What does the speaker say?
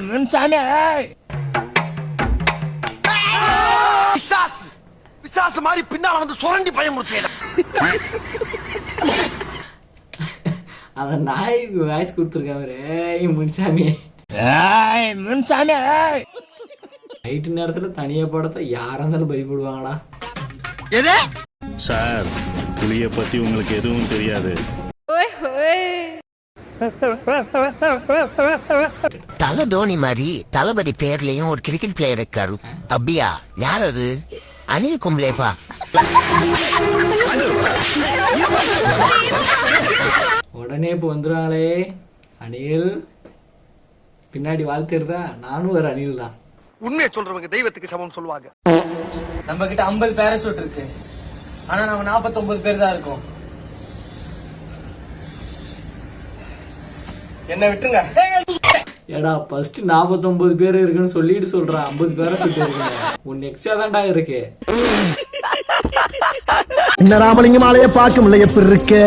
முன்சாமி பிசாசு மாதிரி பின்னால வந்து சுரண்டி பயமுறுத்தல. அந்த நாய்க்கு வாய்ஸ் கொடுத்துருக்காரு முன்சாமி. முன்சாமி நைட்டு நேரத்துல தனியா படத்தை யாரா இருந்தாலும் பயப்படுவாங்களா? எது சார், புலிய பத்தி உங்களுக்கு எதுவும் தெரியாது. தல தோனி மாதிரி தளபதி பேர்லயும் ஒரு கிரிக்கெட் பிளேயர் இருக்காரு. அப்படியா? யார் அது? அனில் கும்ளேப்பா. உடனே இப்ப வந்துருவாங்களே அணில். பின்னாடி வாழ்த்துறதா நானும் ஒரு அணில் தான். உண்மையை சொல்றவங்க தெய்வத்துக்கு சமம் சொல்லுவாங்க. நம்ம கிட்ட 50 பேராசூட் இருக்கு, ஆனா நம்ம 49 பேர் தான் இருக்கோம். என்ன விட்டுருங்க. ஏடா ஃபர்ஸ்ட் 49 பேர் இருக்குன்னு சொல்லிட்டு சொல்றான். 50 பேராசூட் இருக்கு. ஒன்னு எக்ஸ்ட்ரா தான்டா இருக்கு. இந்த ராமலிங்கம் ஆலைய பார்க்க முடியல எப்படி இருக்கு?